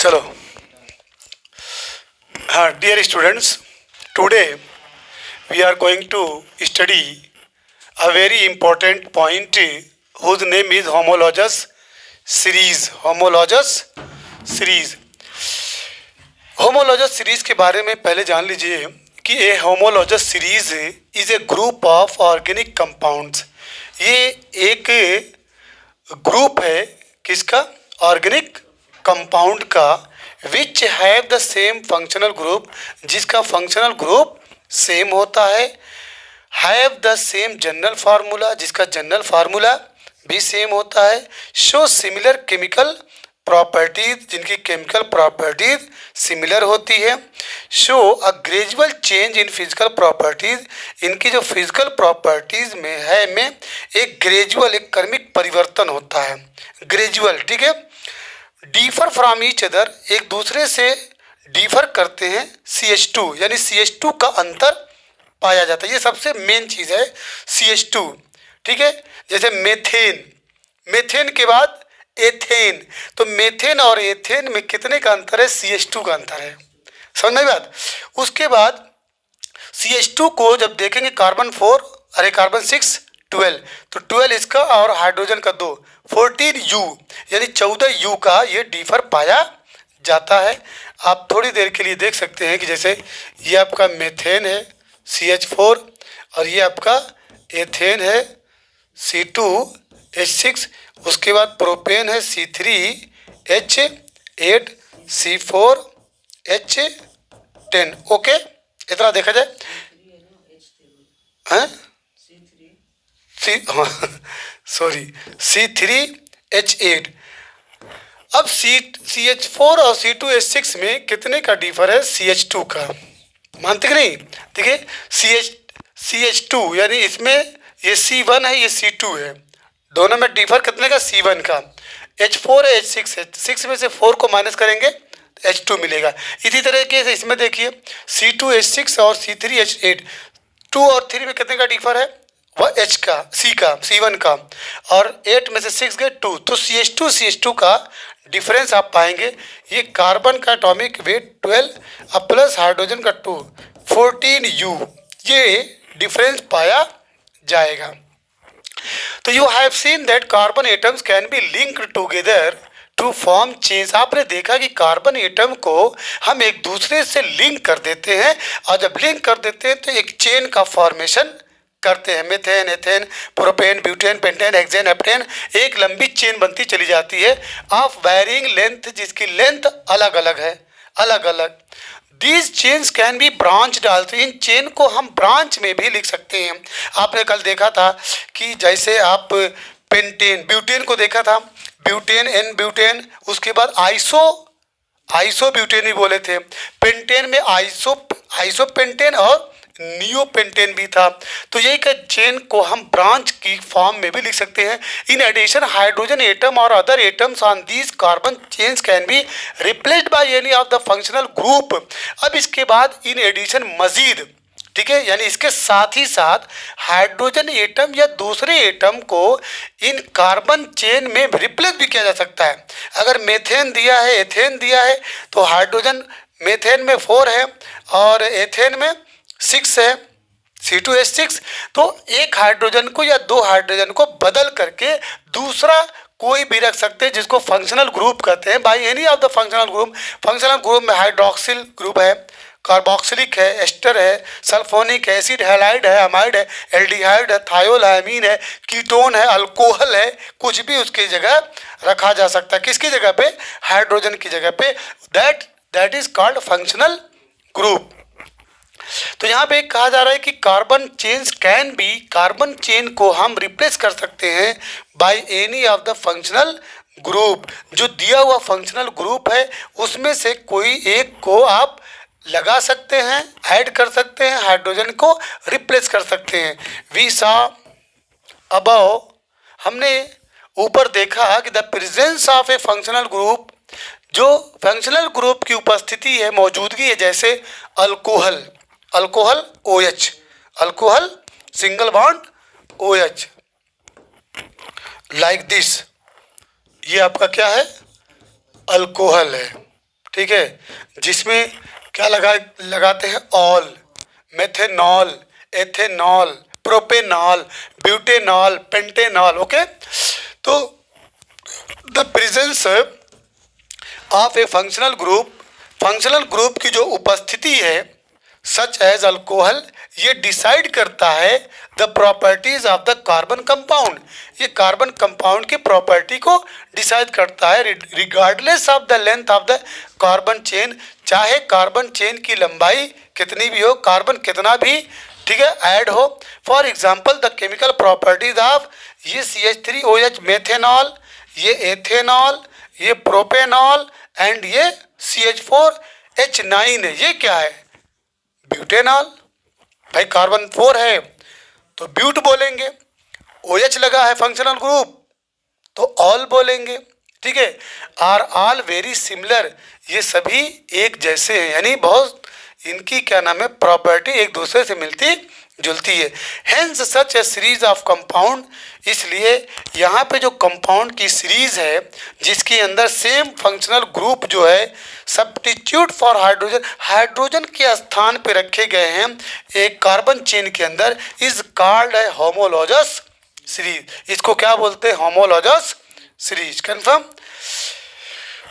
चलो हाँ dear students, today we are going to study a very important point whose name is homologous series. Homologous series के बारे में पहले जान लीजिए कि a homologous series is a group of organic compounds. ये एक ग्रुप है किसका? ऑर्गेनिक कंपाउंड का, which have the same functional group, जिसका फंक्शनल ग्रुप सेम होता है, have the same general formula, जिसका जनरल फार्मूला भी सेम होता है, शो सिमिलर केमिकल प्रॉपर्टीज, जिनकी केमिकल प्रॉपर्टीज सिमिलर होती है, show a gradual change in physical properties, इनकी जो फिजिकल प्रॉपर्टीज में है में एक ग्रेजुअल, एक क्रमिक परिवर्तन होता है, ग्रेजुअल, ठीक है। डिफर फ्रॉम ईच अदर, एक दूसरे से डिफर करते हैं, CH2 यानी CH2 का अंतर पाया जाता है। ये सबसे मेन चीज़ है CH2, ठीक है। जैसे मेथेन, मेथेन के बाद एथेन, तो मेथेन और एथेन में कितने का अंतर है? CH2 का अंतर है, समझ में बात। उसके बाद CH2 को जब देखेंगे कार्बन 4, अरे कार्बन 6, 12, तो 12 इसका और हाइड्रोजन का 2, 14U यानी 14U का ये डिफर पाया जाता है। आप थोड़ी देर के लिए देख सकते हैं कि जैसे ये आपका मेथेन है CH4 और ये आपका एथेन है C2H6, उसके बाद प्रोपेन है C3H8 C4H10। ओके, इतना देखा जाए हैं, सॉरी C3H8। अब CH4 और C2H6 में कितने का डिफर है? CH2 का, मानते कि नहीं? देखिए CH2 यानी इसमें ये C1 है, ये C2 है, दोनों में डिफर कितने का? C1 का। H4 है, H6 है, 6 में से 4 को माइनस करेंगे तो H2 मिलेगा। इसी तरीके से इसमें देखिए C2H6 और C3H8, 2 और 3 में कितने का डिफर है? वह H का, C1 का, और 8 में से 6 गए 2, तो CH2 का डिफरेंस आप पाएंगे। ये कार्बन का एटॉमिक वेट 12 और प्लस हाइड्रोजन का 2, 14U, ये डिफरेंस पाया जाएगा। तो you have seen that carbon atoms can be linked together to form chains. आपने देखा कि कार्बन एटम को हम एक दूसरे से लिंक कर देते हैं, और जब लिंक कर देते हैं तो एक चेन का फॉर्मेशन करते हैं। Methane, ethane, propane, butane, pentane, hexane, heptane, एक लंबी चेन बनती चली जाती है ऑफ वैरिंग लेंथ, जिसकी लेंथ अलग अलग है, अलग अलग। These chains can be branch डालते, इन चेन को हम ब्रांच में भी लिख सकते हैं। आपने कल देखा था कि जैसे आप पेंटेन, ब्यूटेन को देखा था, ब्यूटेन, एन ब्यूटेन, उसके बाद आइसो ब्यूटेन भी बोले थे। पेंटेन में आइसो पेंटेन और नियो पेंटेन भी था। तो यही का चेन को हम ब्रांच की फॉर्म में भी लिख सकते हैं। इन एडिशन हाइड्रोजन एटम और other atoms on these carbon chains can be replaced by any of the functional group. अब इसके बाद इन एडिशन मजीद, ठीक है, यानी इसके साथ ही साथ हाइड्रोजन एटम या दूसरे एटम को इन कार्बन चेन में रिप्लेस भी किया जा सकता है। अगर मेथेन दिया है, एथेन दिया है, तो हाइड्रोजन मेथेन में 4 है और एथेन में 6 है, C2H6, तो एक हाइड्रोजन को या 2 हाइड्रोजन को बदल करके दूसरा कोई भी रख सकते हैं, जिसको फंक्शनल ग्रुप कहते हैं, by any of the functional group. Functional group में हाइड्रोक्सिल ग्रुप है, कार्बोक्सिलिक है, एस्टर है, सल्फोनिक एसिड, हैलाइड है, अमाइड है, एल्डिहाइड है, थायोल है, अमीन है, कीटोन है, अल्कोहल है, कुछ भी उसकी जगह रखा जा सकता है। किसकी जगह पे? हाइड्रोजन की जगह पे। That is called functional group. तो यहाँ पे कहा जा रहा है कि carbon chains can be, carbon chain को हम रिप्लेस कर सकते हैं by any of the functional group. जो दिया हुआ फंक्शनल ग्रुप है उसमें से कोई एक को आप लगा सकते हैं, ऐड कर सकते हैं, हाइड्रोजन को रिप्लेस कर सकते हैं। वी सा अबव, हमने ऊपर देखा कि the presence of a functional group, जो फंक्शनल ग्रुप की उपस्थिति है, मौजूदगी है, जैसे alcohol OH, alcohol single bond OH, like this, ये आपका क्या है? अल्कोहल है, ठीक है, जिसमें क्या लगाते हैं ol, methanol, ethanol, propanol, butanol, pentanol. Okay, तो the presence of a functional group की जो उपस्थिति है सच एज अल्कोहल, ये डिसाइड करता है the properties of the carbon compound, ये कार्बन कंपाउंड की प्रॉपर्टी को डिसाइड करता है regardless of the length of the carbon chain, चाहे कार्बन चेन की लंबाई कितनी भी हो, कार्बन कितना भी, ठीक है, ऐड हो। For example the chemical properties of ये CH3OH मेथेनॉल, ये एथेनॉल, ये प्रोपेनॉल एंड ये CH4H9 है, ये क्या है, ब्यूटेनॉल। भाई कार्बन 4 है तो ब्यूट बोलेंगे, OH लगा है फंक्शनल ग्रुप तो ऑल बोलेंगे, ठीक है। आर ऑल वेरी सिमिलर, ये सभी एक जैसे हैं, यानी बहुत इनकी क्या नाम है, प्रॉपर्टी एक दूसरे से मिलती जुलती है। Hence such A series of compound, इसलिए यहाँ पे जो कंपाउंड की सीरीज है जिसके अंदर सेम फंक्शनल ग्रुप जो है सब्स्टिट्यूट फॉर हाइड्रोजन, हाइड्रोजन के स्थान पे रखे गए हैं एक कार्बन चेन के अंदर, इज कॉल्ड है होमोलॉजस सीरीज। इसको क्या बोलते हैं, होमोलॉजस सीरीज। कंफर्म।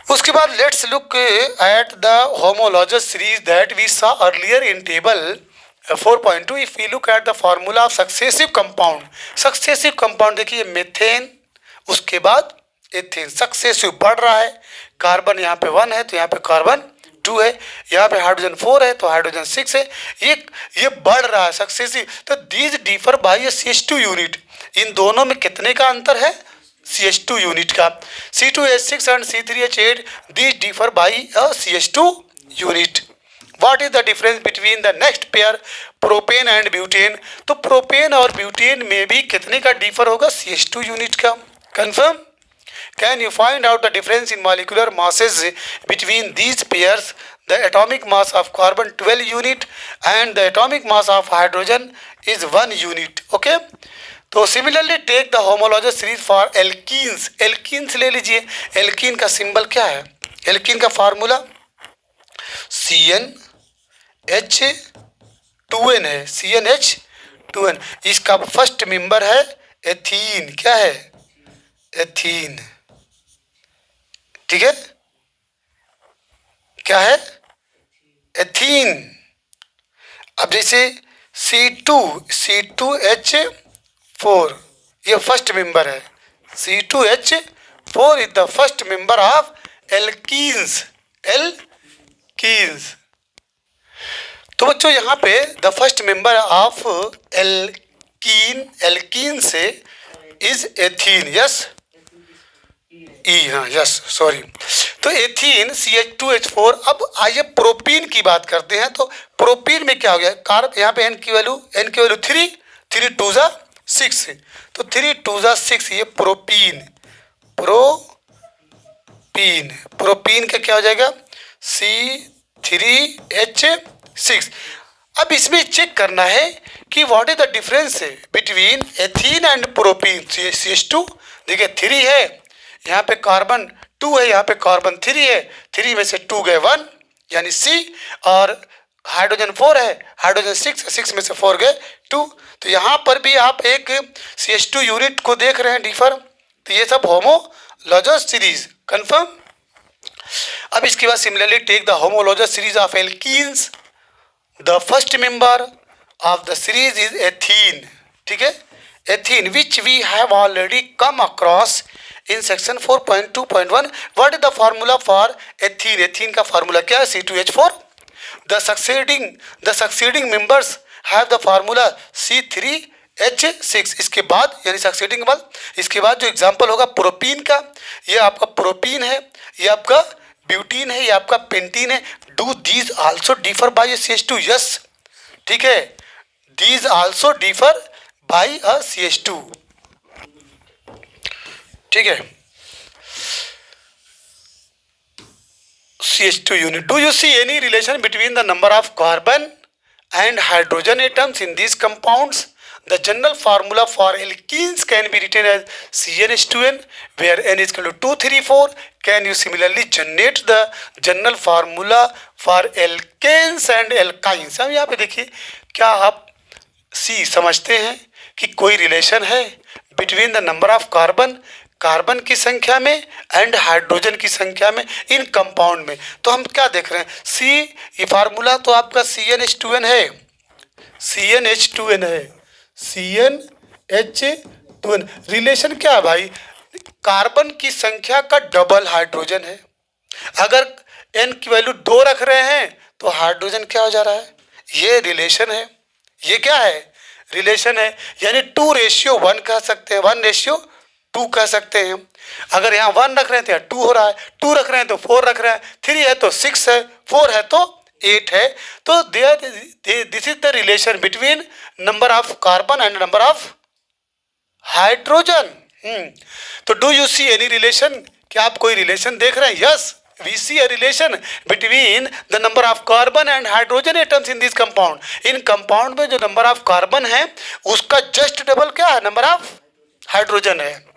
उसके बाद let's look at the homologous series that we saw earlier in table 4.2। If we look at the formula of successive compound, successive compound देखिए मेथेन, उसके बाद एथेन, सक्सेसिव बढ़ रहा है, कार्बन यहाँ पे 1 है तो यहाँ पे कार्बन 2 है, यहाँ पे हाइड्रोजन 4 है तो हाइड्रोजन 6 है, ये बढ़ रहा है सक्सेसिव। तो these differ by CH2 unit, इन दोनों में कितने का अंतर है, CH2 यूनिट का। C2H6 and C3H8 these differ by CH2 unit. What is the difference between the next pair propane and butane, तो प्रोपेन और ब्यूटेन में भी कितने का डिफर होगा, CH2 यूनिट का। Confirm. Can you find out the difference in molecular masses between these pairs, the atomic mass of carbon 12 unit and the atomic mass of hydrogen is 1 unit. Okay, तो similarly take the homologous series for alkenes, alkenes ले लीजिए। Alkene का symbol क्या है, alkene का formula CnH2n है, CnH2n। इसका first member है एथीन, क्या है, एथीन, ठीक है, क्या है, एथीन। अब जैसे C2H4 ये फर्स्ट मेंबर है, C2H4 is the first member of alkenes, alkenes. तो बच्चों यहाँ पे the first member of alkene से इज एथीन, यस, ई, हाँ यस सॉरी। तो एथीन CH2H4। अब आइए प्रोपीन की बात करते हैं। तो प्रोपीन में क्या हो गया, कार्ब यहाँ पे n की वैल्यू 3, 3 2 जा 6, तो 3 2 जा 6, ये प्रोपीन, प्रोपीन का क्या हो जाएगा, C3H6। अब इसमें चेक करना है कि what is the difference between ethene and propene. CH2 देखिए 3 है, यहाँ पे कार्बन 2 है, यहाँ पे कार्बन 3 है, 3 में से 2 गए 1 यानी C, और हाइड्रोजन 4 है, हाइड्रोजन 6 है, 6 में से 4 गए 2। तो यहाँ पर भी आप एक CH2 यूनिट को देख रहे हैं डिफर, तो ये सब होमोलॉजस सीरीज। कंफर्म। अब इसके बाद similarly take the homologous series of alkenes, the first member of the series is ethene, ठीक है, ethene which we have already come across in section 4.2.1। What is the formula for ethene, ethene का फार्मूला क्या है, C2H4। The succeeding members have the formula C3H6। इसके बाद यानी succeeding के बाद, इसके बाद जो एग्जांपल होगा प्रोपीन का, ये आपका प्रोपीन है, ये आपका ब्यूटीन है, ये आपका पेंटीन है। Do these also differ by CH2, yes, ठीक है, these also differ by CH2, ठीक है, CH2 unit. Do you see any relation between the number of carbon and hydrogen atoms in these compounds? The general formula for alkenes can be written as CnH2n where n is equal to 2, 3, 4. Can you similarly generate the general formula for alkanes and alkynes? अब यहाँ पे देखिए, क्या आप सी समझते हैं कि कोई रिलेशन है between the number of carbon, carbon की संख्या में, एंड हाइड्रोजन की संख्या में इन कंपाउंड में? तो हम क्या देख रहे हैं, सी, ये फार्मूला तो आपका CnH2n है, CnH2n है, CnH2n। रिलेशन क्या है भाई, कार्बन की संख्या का डबल हाइड्रोजन है। अगर n की वैल्यू 2 रख रहे हैं तो हाइड्रोजन क्या हो जा रहा है, ये रिलेशन है। ये क्या है, रिलेशन है, यानी 2:1 कह सकते हैं, 1:2 कह सकते हैं। अगर यहाँ 1 रख रहे हैं तो यहाँ 2 हो रहा है, 2 रख रहे हैं तो 4 रख रहे हैं, 3 है तो 6 है, 4 है तो 8 है। तो this is the relation between number of carbon and number of hydrogen. तो do you see any relation, क्या आप कोई रिलेशन देख रहे हैं? Yes, we see a relation between the number of carbon and hydrogen atoms in this compound. In compound में जो number of carbon है उसका जस्ट डबल क्या है, नंबर ऑफ हाइड्रोजन है।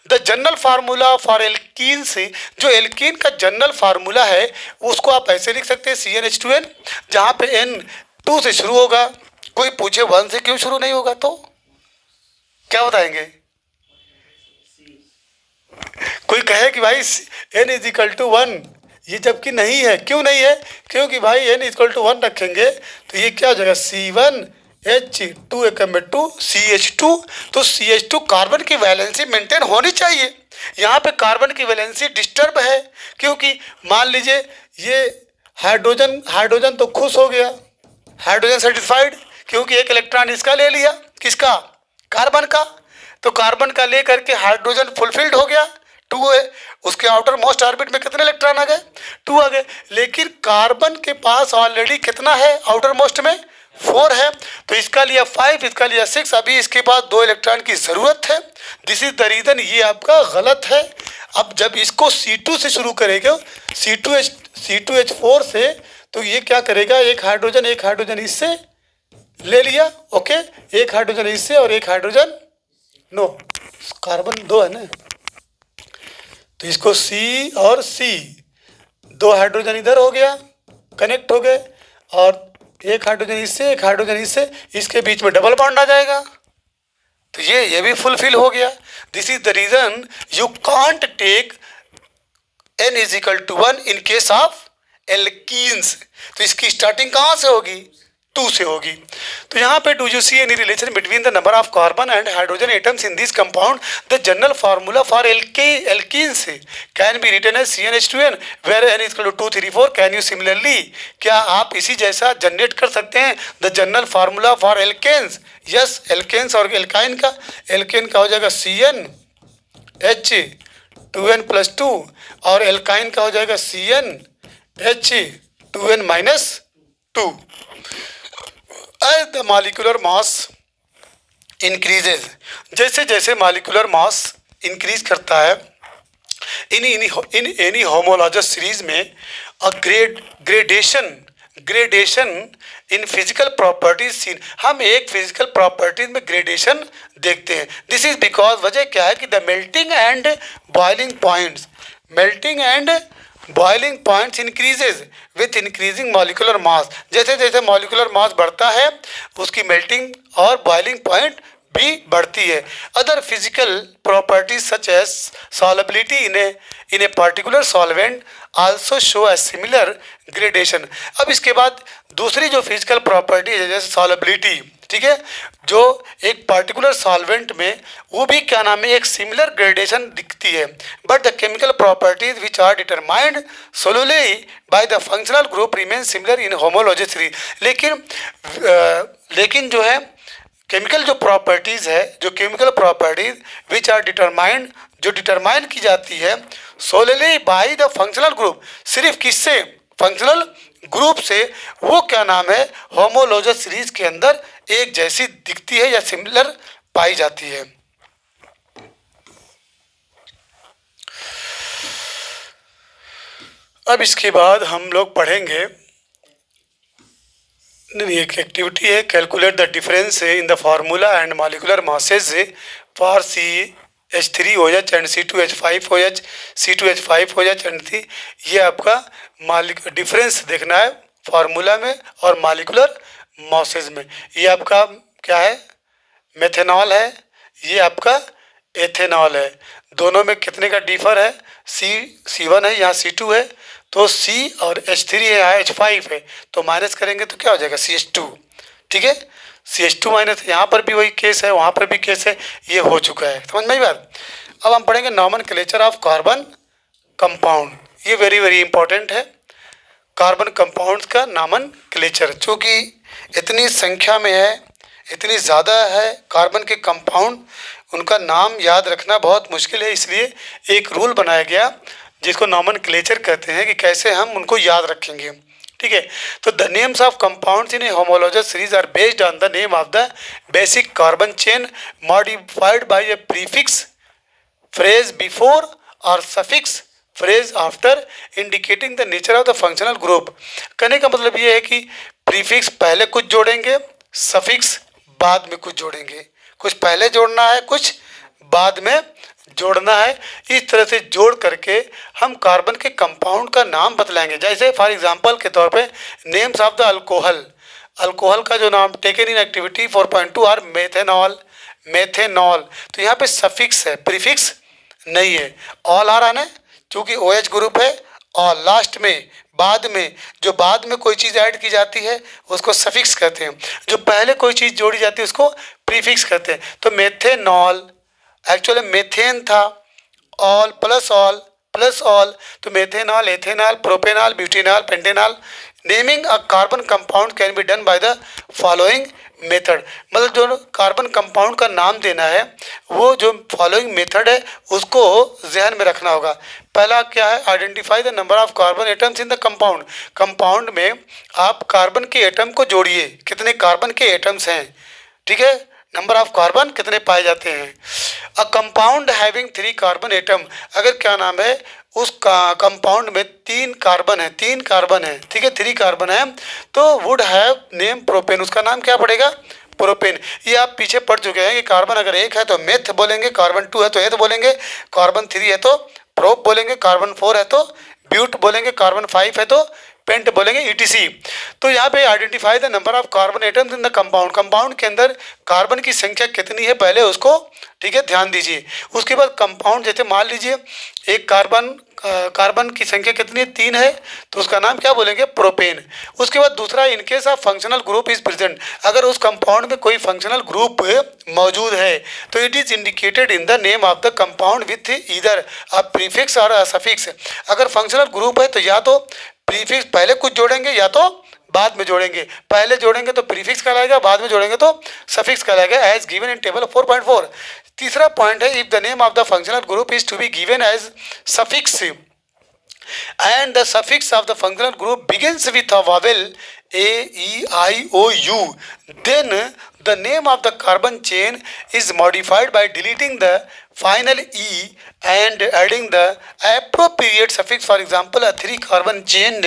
The general formula for alkene से, जो alkene का जनरल फार्मूला है उसको आप ऐसे लिख सकते हैं CnH2n, जहाँ पे n 2 से शुरू होगा। कोई पूछे 1 से क्यों शुरू नहीं होगा तो क्या बताएंगे? कोई कहे कि भाई n इज इक्वल टू 1, ये जबकि नहीं है। क्यों नहीं है? क्योंकि भाई n इक्वल टू 1 रखेंगे तो ये क्या हो जाएगा, C1H2 एकम में 2 CH2। तो CH2 कार्बन की वैलेंसी मेंटेन होनी चाहिए। यहाँ पे कार्बन की वैलेंसी डिस्टर्ब है, क्योंकि मान लीजिए ये हाइड्रोजन तो खुश हो गया, हाइड्रोजन सेटिस्फाइड, क्योंकि एक इलेक्ट्रॉन इसका ले लिया, किसका, कार्बन का। तो कार्बन का ले करके हाइड्रोजन फुलफिल्ड हो गया, 2 है, उसके आउटर मोस्ट ऑर्बिट में कितने इलेक्ट्रॉन आ गए, 2 आ गए। लेकिन कार्बन के पास ऑलरेडी कितना है आउटर मोस्ट में, 4 है। तो इसका लिया 5, इसका लिया 6, अभी इसके पास 2 इलेक्ट्रॉन की ज़रूरत है। दिस इज द रीज़न, ये आपका गलत है। अब जब इसको C2 से शुरू करेगा, C2H4 से, तो ये क्या करेगा, एक हाइड्रोजन इससे ले लिया, ओके, एक हाइड्रोजन इससे और एक हाइड्रोजन, नो, कार्बन 2 है ना, तो इसको C और C, 2 हाइड्रोजन इधर हो गया, कनेक्ट हो गए, और एक हाइड्रोजन इससे, एक हाइड्रोजन इससे, इसके बीच में डबल बॉन्ड आ जाएगा, तो ये भी फुलफिल हो गया। This is the reason you can't take n is equal to 1 in case of alkenes. तो इसकी स्टार्टिंग कहाँ से होगी, 2 से होगी। तो यहाँ पे do you see any relation between the number of carbon and hydrogen atoms in this compound? The general formula for alkenes can be written as CnH2n where n is equal to 2, 3, 4। Can you similarly, क्या आप इसी जैसा generate कर सकते हैं the general formula for alkanes? Yes, alkanes और alkyne का, alkane का हो जाएगा CnH2n+2 और एल्काइन का हो जाएगा CnH2n-2। As the molecular mass increases, जैसे जैसे molecular mass increase करता है in any homologous series में a gradation in physical properties seen। हम एक physical properties में gradation देखते हैं। This is because, वजह क्या है कि the melting and boiling points increases with increasing molecular mass। जैसे जैसे molecular mass बढ़ता है उसकी melting और boiling point भी बढ़ती है। Other physical properties such as solubility in a particular solvent also show a similar gradation। अब इसके बाद दूसरी जो फिजिकल प्रॉपर्टी है जैसे solubility, ठीक है, जो एक पर्टिकुलर सॉल्वेंट में वो भी क्या नाम है, एक सिमिलर ग्रेडेशन दिखती है। But the chemical properties which are determined solely by the functional group remain similar in homology three. लेकिन जो है केमिकल जो प्रॉपर्टीज़ है, जो chemical properties which are determined, जो डिटरमाइन की जाती है solely by the functional group, सिर्फ किससे, फंक्शनल ग्रुप से, वो क्या नाम है, होमोलॉजस सीरीज के अंदर एक जैसी दिखती है या सिमिलर पाई जाती है। अब इसके बाद हम लोग पढ़ेंगे नहीं, एक एक्टिविटी है, calculate the difference in the formula and molecular masses for CH3OH and C2H5OH, C2H5OH and C। ये आपका मालिक डिफरेंस देखना है फार्मूला में और मॉलिक्यूलर मासेज में। ये आपका क्या है, मेथेनॉल है, ये आपका एथेनॉल है। दोनों में कितने का डिफर है, C1 है, यहाँ C2 है, तो C और H3 है, यहाँ H5 है, तो माइनस करेंगे तो क्या हो जाएगा CH2। ठीक है, CH2 माइनस, यहाँ पर भी वही केस है, वहाँ पर भी केस है, ये हो चुका है। समझ में आई बात। अब हम पढ़ेंगे नॉमेनक्लेचर ऑफ कार्बन कंपाउंड। ये वेरी वेरी इंपॉर्टेंट है, कार्बन कंपाउंड्स का नॉमेनक्लेचर, जो कि इतनी संख्या में है, इतनी ज़्यादा है कार्बन के कंपाउंड, उनका नाम याद रखना बहुत मुश्किल है। इसलिए एक रूल बनाया गया जिसको नॉमेनक्लेचर कहते हैं कि कैसे हम उनको याद रखेंगे। ठीक है, तो the names of compounds in a homologous series are based on the name of the basic carbon chain modified by a prefix phrase before or suffix phrase after indicating the nature of the functional group। कहने का मतलब ये है कि prefix पहले कुछ जोड़ेंगे, suffix बाद में कुछ जोड़ेंगे, कुछ पहले जोड़ना है, कुछ बाद में जोड़ना है। इस तरह से जोड़ करके हम कार्बन के कंपाउंड का नाम बतलाएंगे। जैसे फॉर एग्जांपल के तौर पे names of the alcohol, alcohol का जो नाम taken in activity 4.2 are methanol, methanol, तो यहाँ पे सफिक्स है, प्रीफिक्स नहीं है। ऑल आ रहा है ना, क्योंकि OH ग्रुप है, और लास्ट में बाद में जो बाद में कोई चीज़ ऐड की जाती है उसको सफिक्स कहते हैं, जो पहले कोई चीज़ जोड़ी जाती है उसको प्रीफिक्स कहते हैं। तो मेथेनॉल एक्चुअली मेथेन था, ऑल प्लस ऑल, तो methanol, ethanol, propanol, butanol, pentanol. Naming a carbon compound can be done by the following method. मतलब जो कार्बन कंपाउंड का नाम देना है वो जो फॉलोइंग मेथड है उसको जहन में रखना होगा। पहला क्या है, identify the number of carbon atoms in the compound. Compound में आप कार्बन के एटम को जोड़िए, कितने कार्बन के एटम्स हैं। ठीक है, नंबर ऑफ कार्बन कितने पाए जाते हैं। A compound having 3 carbon atom, अगर क्या नाम है उस कंपाउंड में 3 कार्बन है, 3 कार्बन है, ठीक है, 3 कार्बन है, तो वुड हैव नेम प्रोपेन, उसका नाम क्या पड़ेगा, प्रोपेन। ये आप पीछे पढ़ चुके हैं कि कार्बन अगर 1 है तो मेथ बोलेंगे, कार्बन 2 है तो एथ बोलेंगे, कार्बन 3 है तो प्रोप बोलेंगे, कार्बन 4 है तो ब्यूट बोलेंगे, कार्बन 5 है तो पेंट बोलेंगे, ETC। तो यहाँ पे identify the number of carbon atoms in the compound, compound के अंदर कार्बन की संख्या कितनी है पहले उसको, ठीक है, ध्यान दीजिए। उसके बाद कंपाउंड, जैसे मान लीजिए एक कार्बन की संख्या कितनी है, 3 है, तो उसका नाम क्या बोलेंगे, प्रोपेन। उसके बाद दूसरा, इन case of functional group is present, अगर उस कंपाउंड में कोई फंक्शनल ग्रुप मौजूद है तो it is indicated in the name of the compound with either a prefix और अ सफिक्स। अगर फंक्शनल ग्रुप है तो या तो प्रीफिक्स पहले कुछ जोड़ेंगे या तो बाद में जोड़ेंगे। पहले जोड़ेंगे तो प्रीफिक्स कहलाएगा, बाद में जोड़ेंगे तो सफिक्स कहलाएगा, एज गिवन इन टेबल 4.4। तीसरा पॉइंट है, if the name of the functional group is to be given as suffix and the suffix of the functional group begins with a vowel A, E, I, O, U, then the name of the carbon chain is modified by deleting the final E and adding the appropriate suffix. For example, a 3 carbon chain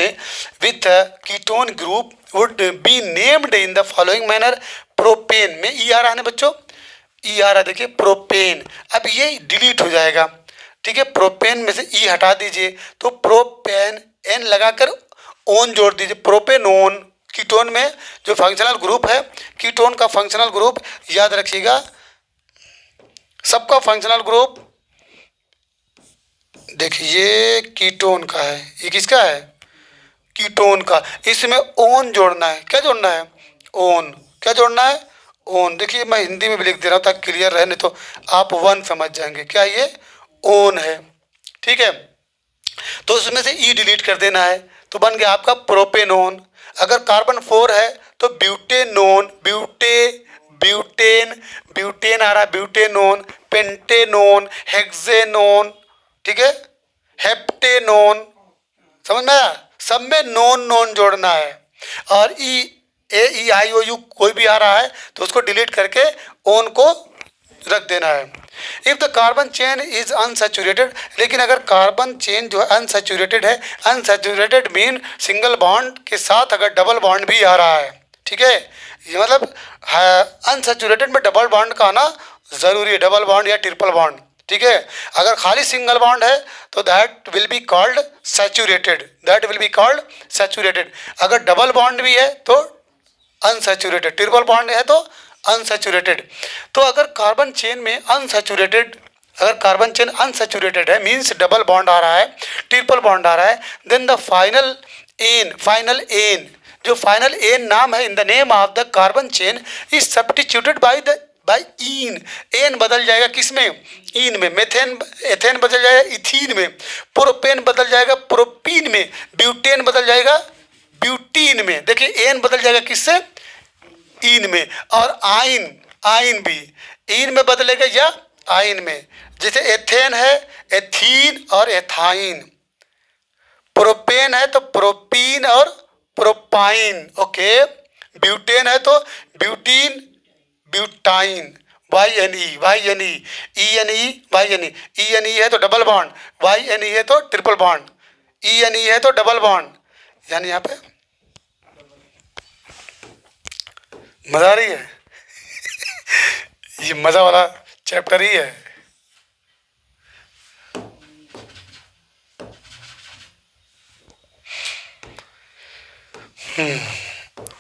with a ketone group would be named in the following manner: propane में E आ रहा है ना बच्चों, E आ रहा है, देखिए propane. अब ये डिलीट हो जाएगा, ठीक है, प्रोपेन में से ई हटा दीजिए, तो प्रोपेन एन लगाकर ओन जोड़ दीजिए, प्रोपेनोन। कीटोन में जो फंक्शनल ग्रुप है, कीटोन का फंक्शनल ग्रुप याद रखिएगा, सबका फंक्शनल ग्रुप देखिए ये कीटोन का है, ये किसका है, कीटोन का। इसमें ओन जोड़ना है, क्या जोड़ना है, ओन, क्या जोड़ना है, ओन। देखिए मैं हिंदी में भी लिख दे रहा हूँ ताकि क्लियर रहे, नहीं तो आप वन समझ जाएंगे, क्या ये ओन है, ठीक है। तो उसमें से ई डिलीट कर देना है, तो बन गया आपका प्रोपेनोन। अगर कार्बन 4 है तो ब्यूटेनोन, ब्यूटेन ब्यूटेन आ रहा है, ब्यूटेनोन, पेंटेनोन, हेक्सेनोन, ठीक है, हेप्टेनोन। समझ में आया, सब में नोन नोन जोड़ना है। और E-I-O-U कोई भी आ रहा है तो उसको डिलीट करके ओन को रख देना है। If the carbon chain is unsaturated, लेकिन अगर कार्बन चेन जो है अनसैचुरेटेड है, अनसैचुरेटेड मीन सिंगल बॉन्ड के साथ अगर डबल बॉन्ड भी आ रहा है, ठीक है, ये मतलब अनसैचुरेटेड में डबल बॉन्ड का आना ज़रूरी है, डबल बॉन्ड या ट्रिपल बॉन्ड, ठीक है। अगर खाली सिंगल बॉन्ड है तो that will be called saturated, that will be called saturated. अगर डबल बॉन्ड भी है तो अनसैचुरेटेड, ट्रिपल बॉन्ड है तो अनसैचुरेटेड। तो अगर कार्बन चेन में अनसैचुरेटेड, अगर कार्बन चेन अनसैचुरेटेड है मीन्स डबल बॉन्ड आ रहा है, ट्रिपल बॉन्ड आ रहा है, देन द फाइनल एन, जो फाइनल एन नाम है in the name of the carbon chain is substituted by ene. Ane बदल जाएगा किस में, ईन में। मेथेन एथेन बदल जाएगा इथीन में, प्रोपेन बदल जाएगा प्रोपीन में, ब्यूटेन बदल जाएगा ब्यूटीन में। देखिए एन बदल जाएगा किससे, ईन में। और आइन भी ईन में बदलेगा या आइन में। जैसे एथेन है एथीन और एथाइन, प्रोपेन है तो प्रोपीन और प्रोपाइन, ओके। ब्यूटेन है तो butene butyne, YNE YNE, ENE YNE, ENE है तो डबल बॉन्ड, YNE है तो ट्रिपल बॉन्ड, ENE है तो डबल बॉन्ड। यानी यहाँ पे मजा आ रही है ये मजा वाला चैप्टर ही है।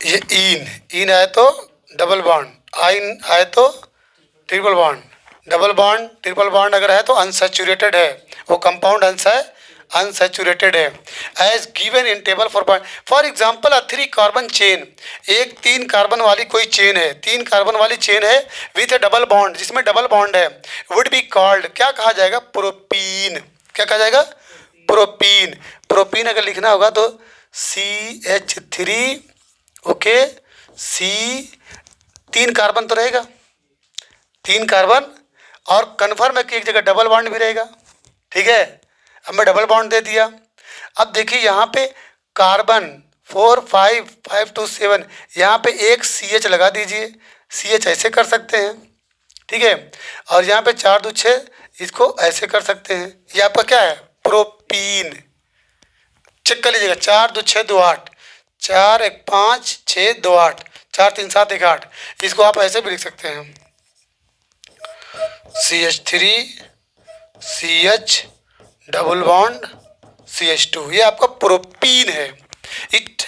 ये ईन आए तो डबल बॉन्ड, आइन आए तो triple bond. Double bond triple bond अगर है तो अनसैचुरेटेड है, वो कंपाउंड अनसैचुरेटेड है। As given in table for example a 3 carbon chain, एक 3 कार्बन वाली कोई चेन है, 3 कार्बन वाली चेन है विथ ए डबल बॉन्ड, जिसमें डबल बॉन्ड है, वुड बी कॉल्ड, क्या कहा जाएगा, प्रोपीन। क्या कहा जाएगा, प्रोपीन। प्रोपीन अगर लिखना होगा तो CH3, ओके, C, 3 कार्बन तो रहेगा, 3 कार्बन, और कन्फर्म है कि एक जगह डबल बॉन्ड भी रहेगा, ठीक है। अब मैं डबल बॉन्ड दे दिया। अब देखिए यहाँ पे कार्बन 4 5 5 2 7, यहाँ पे एक CH लगा दीजिए, CH ऐसे कर सकते हैं, ठीक है। और यहाँ पे 4 2 6, इसको ऐसे कर सकते हैं। ये आपका क्या है, प्रोपीन। चेक कर लीजिएगा, 4 2 6 2 8, 4 1 5 6 2 8, 4 3 7 1 8। इसको आप ऐसे भी लिख सकते हैं, CH3 CH double bond CH2, ये आपका प्रोपीन है। इट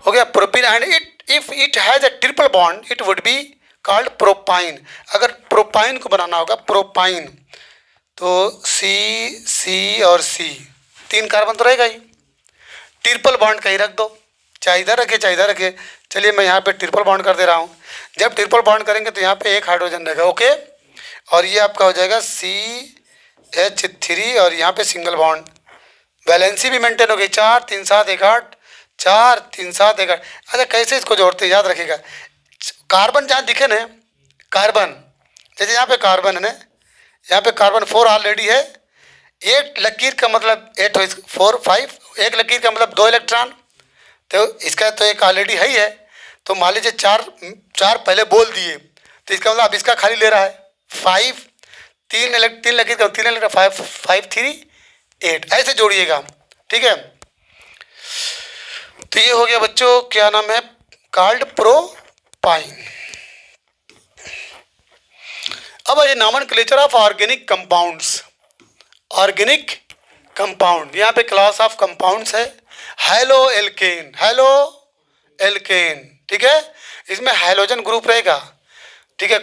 हो गया propene. And if it has a triple bond it would be called propyne. अगर प्रोपाइन को बनाना होगा, प्रोपाइन, तो C और C, 3 कार्बन तो रहेगा ही, ट्रिपल बॉन्ड कहीं रख दो, चाहे इधर रखे चाहे इधर रखे। चलिए मैं यहाँ पे ट्रिपल बॉन्ड कर दे रहा हूँ। जब ट्रिपल बॉन्ड करेंगे तो यहाँ पे एक हाइड्रोजन रहेगा, ओके। और ये आपका हो जाएगा CH3 और यहाँ पे सिंगल बॉन्ड, वैलेंसी भी मेंटेन हो गई। 4 3 7 1 8, 4 3 7 1 8। अच्छा कैसे इसको जोड़ते हैं, याद रखिएगा, कार्बन जहाँ दिखे ना, कार्बन, जैसे यहाँ पे कार्बन है ना, यहाँ पे कार्बन 4 ऑलरेडी है, एक लकीर का मतलब 8 4 5, एक लकीर का मतलब 2 इलेक्ट्रॉन, तो इसका तो एक ऑलरेडी है ही है। तो मान लीजिए 4 पहले बोल दिए, तो इसका मतलब अब इसका खाली ले रहा है 5, 3 लकीर का 3 इलेक्ट्रॉन, 5 5 3 8, ऐसे जोड़िएगा, ठीक है। तो ये हो गया बच्चों, क्या नाम है, कॉल्ड प्रोपाइन। अब ये nomenclature of organic compounds, organic compound, यहाँ पे क्लास ऑफ कंपाउंड्स है हेलो एल्केन, ठीक है। इसमें हाइड्रोजन ग्रुप रहेगा, ठीक है,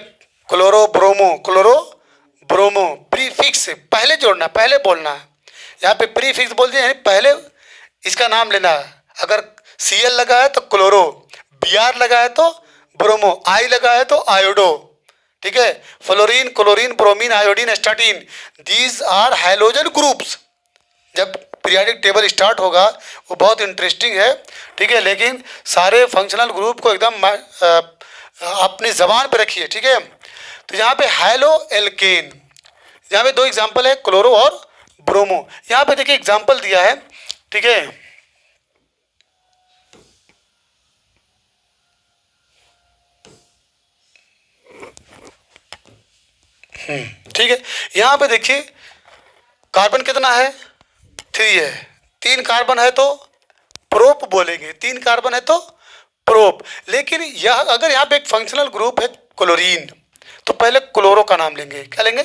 क्लोरो ब्रोमो। प्रीफिक्स पहले जोड़ना, पहले बोलना है, यहाँ पे प्रीफिक्स बोल दिया, पहले इसका नाम लेना है। अगर Cl लगा है तो क्लोरो, Br लगा है तो ब्रोमो, I लगा है तो आयोडो, ठीक है। Fluorine chlorine bromine iodine astatine, these are hydrogen groups. जब पीरियोडिक टेबल स्टार्ट होगा वो बहुत इंटरेस्टिंग है, ठीक है, लेकिन सारे फंक्शनल ग्रुप को एकदम अपनी ज़बान पे रखिए, ठीक है। तो यहाँ पे हाइलो एल्केन, यहाँ पे 2 एग्जाम्पल है, क्लोरो और ब्रोमो। यहाँ पे देखिए एग्जाम्पल दिया है, ठीक है, ठीक है। यहाँ पे देखिए कार्बन कितना है, 3 है, 3 कार्बन है तो प्रोप बोलेंगे, 3 कार्बन है तो प्रोप। लेकिन यह अगर यहाँ पे एक फंक्शनल ग्रुप है क्लोरीन, तो पहले क्लोरो का नाम लेंगे। क्या लेंगे?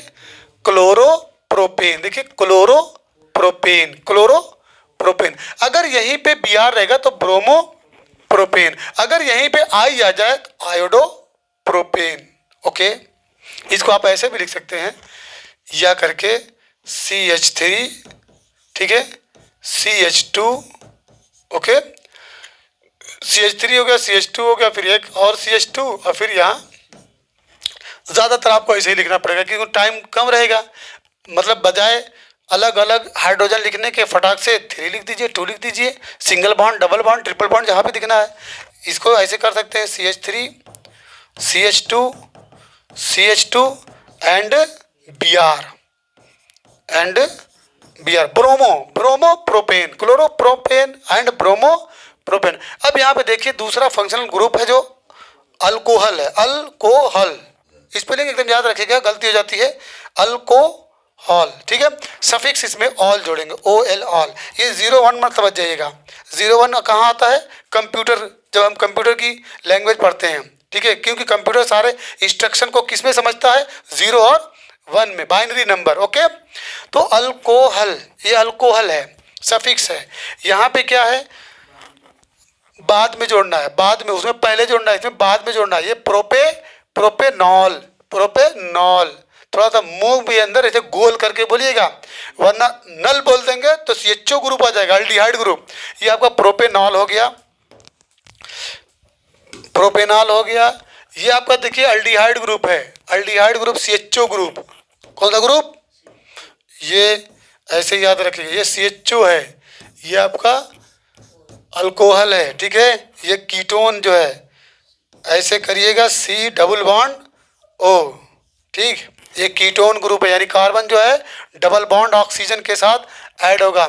क्लोरोप्रोपेन। देखिए क्लोरोप्रोपेन, क्लोरोप्रोपेन। अगर यहीं पे बी आर रहेगा तो ब्रोमोप्रोपेन। अगर यहीं पे आई आ जाए तो आयोडोप्रोपेन। ओके, इसको आप ऐसे भी लिख सकते हैं या करके CH3, ठीक है, CH2, ओके, CH3 हो गया, CH2 हो गया, फिर एक और CH2, और फिर यहाँ ज़्यादातर आपको ऐसे ही लिखना पड़ेगा क्योंकि टाइम कम रहेगा। मतलब बजाय अलग अलग हाइड्रोजन लिखने के फटाक से 3 लिख दीजिए, 2 लिख दीजिए, single bond, double bond, triple bond जहाँ पे दिखना है। इसको ऐसे कर सकते हैं CH3, CH2, CH2 and Br and Br, bromopropane, chloropropane and bromopropane. अब यहाँ पे देखिए दूसरा फंक्शनल ग्रुप है जो अल्कोहल है। अल्कोहल, स्पेलिंग एकदम याद रखिएगा, गलती हो जाती है। अल्कोहल, ठीक है, सफिक्स इसमें ऑल जोड़ेंगे, OL, ऑल। ये 0-1 मत समझ जाइएगा। 0-1 कहाँ आता है? कंप्यूटर, जब हम कंप्यूटर की लैंग्वेज पढ़ते हैं, ठीक है, क्योंकि कंप्यूटर सारे इंस्ट्रक्शन को किस में समझता है? 0 और 1 में, बाइनरी नंबर। ओके, तो अल्कोहल, ये अल्कोहल है, सफिक्स है। यहाँ पे क्या है? बाद में जोड़ना है, बाद में, उसमें पहले जोड़ना है, इसमें बाद में जोड़ना है। ये प्रोपेनॉल, प्रोपेनॉल। थोड़ा सा मुंह भी अंदर ऐसे गोल करके बोलिएगा, वरना नल बोल देंगे तो CHO ग्रुप आ जाएगा, अल्डिहाइड ग्रुप। ये आपका प्रोपेनॉल हो गया, प्रोपेनॉल हो गया। ये आपका देखिए अल्डिहाइड ग्रुप है, अल्डिहाइड ग्रुप, CHO ग्रुप। कौन सा ग्रुप? ये ऐसे याद रखिए, ये CHO है, ये आपका अल्कोहल है, ठीक है। ये कीटोन जो है ऐसे करिएगा, C डबल बॉन्ड O, ठीक। ये कीटोन ग्रुप है, यानी कार्बन जो है डबल बॉन्ड ऑक्सीजन के साथ ऐड होगा।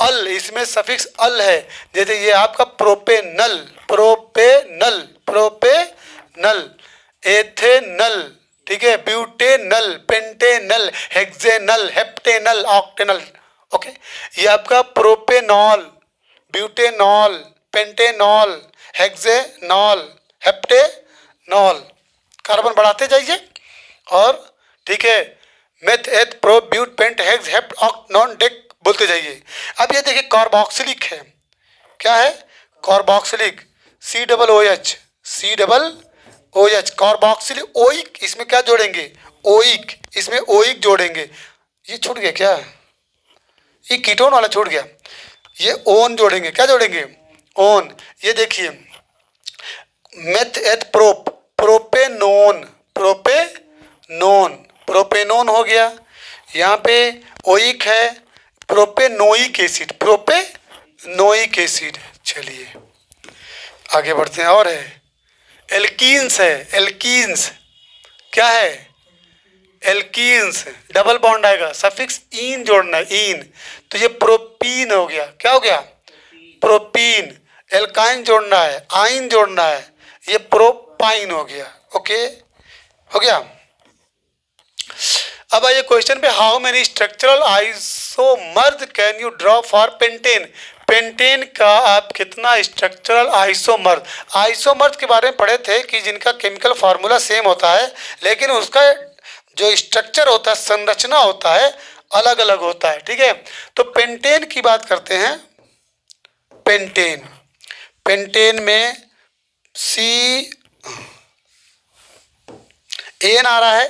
अल, इसमें सफिक्स अल है, जैसे ये आपका प्रोपेनल, प्रोपेनल, प्रोपेनल, एथेनल, ठीक है, butanal, pentanal, hexanal, heptanal, octanal. Okay, ये आपका propanol, butanol, pentanol, hexanol, heptanol. Carbon बढ़ाते जाइए, और ठीक है, meth, eth, pro, but, pent, hex, hept, oct, non, dec बोलते जाइए। अब ये देखिए कार्बोक्सिलिक है, क्या है? Carboxylic, C double OH, C double OH, carboxylic. Oic, इसमें क्या जोड़ेंगे? ओइक, इसमें ओइक जोड़ेंगे। ये छूट गया क्या? ये कीटोन वाला छूट गया। ये ओन जोड़ेंगे, क्या जोड़ेंगे? ओन। ये देखिए मेथ, एथ, प्रोप, प्रोपेनोन, प्रोपेनोन, प्रोपेनोन हो गया। यहाँ पे ओइक है, प्रोपेनोइक एसिड, प्रोपेनोइक एसिड। चलिए आगे बढ़ते हैं। और है एल्कीन्स, है एल्कीन्स, क्या है? एल्कीन्स, डबल बॉन्ड आएगा, सफिक्स ईन जोड़ना है, ईन, तो ये प्रोपीन हो गया। क्या हो गया? प्रोपीन। एल्काइन जोड़ना है, आइन जोड़ना है, ये प्रोपाइन हो गया। ओके, हो गया। अब आइए क्वेश्चन पे, how many structural isomers can you draw for pentane? Pentane का आप कितना स्ट्रक्चरल आइसोमर्स, आइसोमर्स के बारे में पढ़े थे कि जिनका केमिकल फार्मूला सेम होता है, लेकिन उसका जो स्ट्रक्चर होता है, संरचना होता है, अलग अलग होता है, ठीक है। तो पेंटेन की बात करते हैं। पेंटेन, पेंटेन में एन आ रहा है,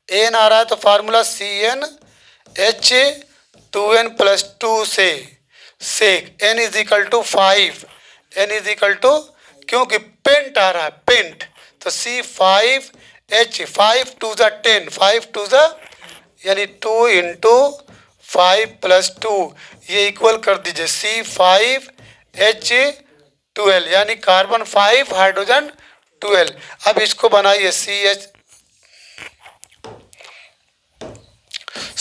एन आ रहा है, तो फार्मूला CnH2n+2 से सेक n is equal to 5, n is equal to, क्योंकि पेंट आ रहा है, पेंट, तो C5H, 5 2 ज़ा 10, 5 2 ज़ा यानी 2 × 5 + 2, ये इक्वल कर दीजिए C5H12, यानी कार्बन 5, हाइड्रोजन 12। अब इसको बनाइए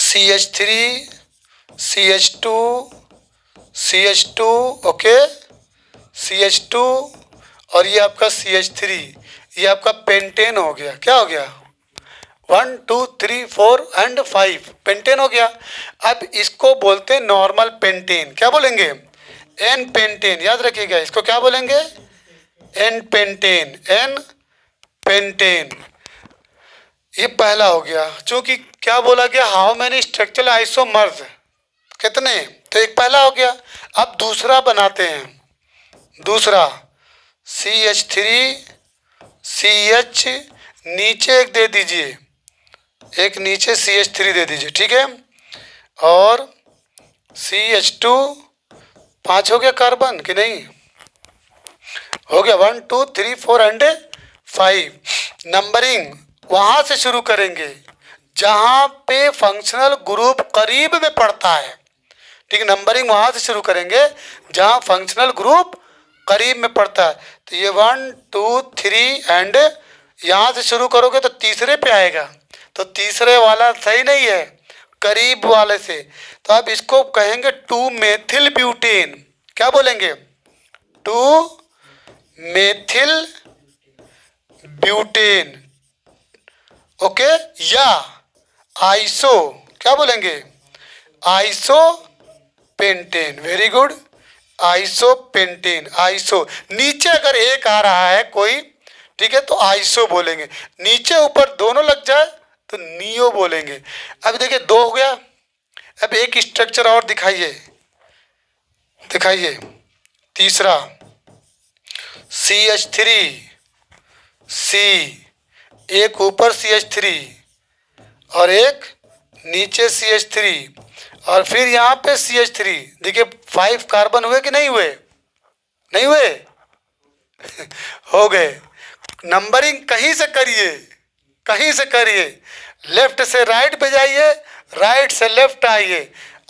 CH3, CH2, CH2, okay, CH2, और ये आपका CH3, ये आपका पेंटेन हो गया। क्या हो गया? 1 2 3 4 एंड 5 पेंटेन हो गया। अब इसको बोलते हैं नॉर्मल पेंटेन। क्या बोलेंगे? एन पेंटेन, याद रखिएगा, इसको क्या बोलेंगे? N pentane, n pentane. ये पहला हो गया। चूंकि क्या बोला गया, हाउ मैनी स्ट्रक्चरल आइसोमर्स, कितने, तो एक पहला हो गया। अब दूसरा बनाते हैं। दूसरा CH3 CH, नीचे एक दे दीजिए, एक नीचे CH3 दे दीजिए, ठीक है। और CH2, 5 हो गया कार्बन कि नहीं, हो गया 1 2 3 4 एंड 5। नंबरिंग वहां से शुरू करेंगे जहां पे फंक्शनल ग्रुप करीब में पड़ता है, ठीक है। नंबरिंग वहां से शुरू करेंगे जहां फंक्शनल ग्रुप करीब में पड़ता है। तो ये 1 2 3 एंड यहां से शुरू करोगे तो तीसरे पे आएगा, तो तीसरे वाला सही नहीं है, करीब वाले से। तो अब इसको कहेंगे 2 मेथिल ब्यूटेन। क्या बोलेंगे, 2 मेथिल ब्यूटेन, ओके। या आइसो, क्या बोलेंगे, iso pentane, very good, iso pentane. Iso, नीचे अगर एक आ रहा है कोई, ठीक है, तो आइसो बोलेंगे। नीचे ऊपर दोनों लग जाए तो नियो बोलेंगे। अब देखिए 2 हो गया। अब एक स्ट्रक्चर और दिखाइए, दिखाइए तीसरा CH3 C, एक ऊपर CH3 और एक नीचे CH3 और फिर यहाँ पे CH3। देखिए 5 कार्बन हुए कि नहीं हुए, नहीं हुए हो गए। नंबरिंग कहीं से करिए, कहीं से करिए, लेफ्ट से राइट पे जाइए, राइट से लेफ्ट आइए,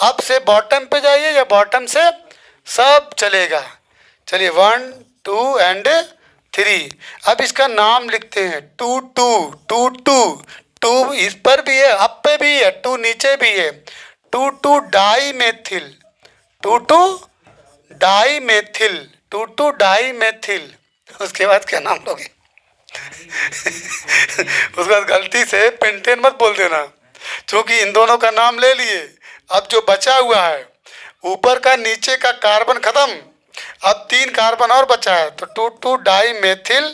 अप से बॉटम पे जाइए या बॉटम से, सब चलेगा। चलिए 1 2 एंड 3। अब इसका नाम लिखते हैं 2 2 2 2 2 इस पर भी है, अप पे भी है, 2 नीचे भी है। 2 2 di methyl, 2 2 di methyl, 2 2 di methyl. उसके बाद क्या नाम लोगे उसके बाद गलती से पेंटेन मत बोल देना, क्योंकि इन दोनों का नाम ले लिए। अब जो बचा हुआ है, ऊपर का नीचे का कार्बन खत्म, अब 3 कार्बन और बचा है, तो 2 2 डाई मेथिल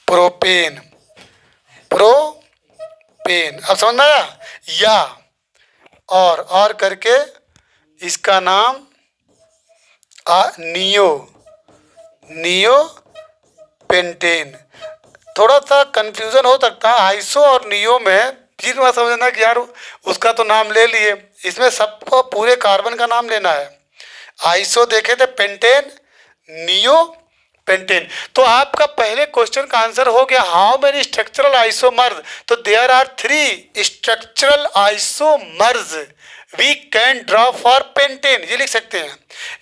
प्रोपेन, प्रोपेन। अब समझ में आया। या और करके इसका नाम नियो, नियो पेंटेन। थोड़ा सा कंफ्यूजन हो सकता है आइसो और नियो में, फिर मैं समझना कि यार उसका तो नाम ले लिए, इसमें सबको पूरे कार्बन का नाम लेना है। आइसो देखे थे पेंटेन, नियो पेंटेन। तो आपका पहले क्वेश्चन का आंसर हो गया हाउ मेनी स्ट्रक्चरल आइसोमर्स। तो there are 3 structural isomers we can draw for pentane, ये लिख सकते हैं,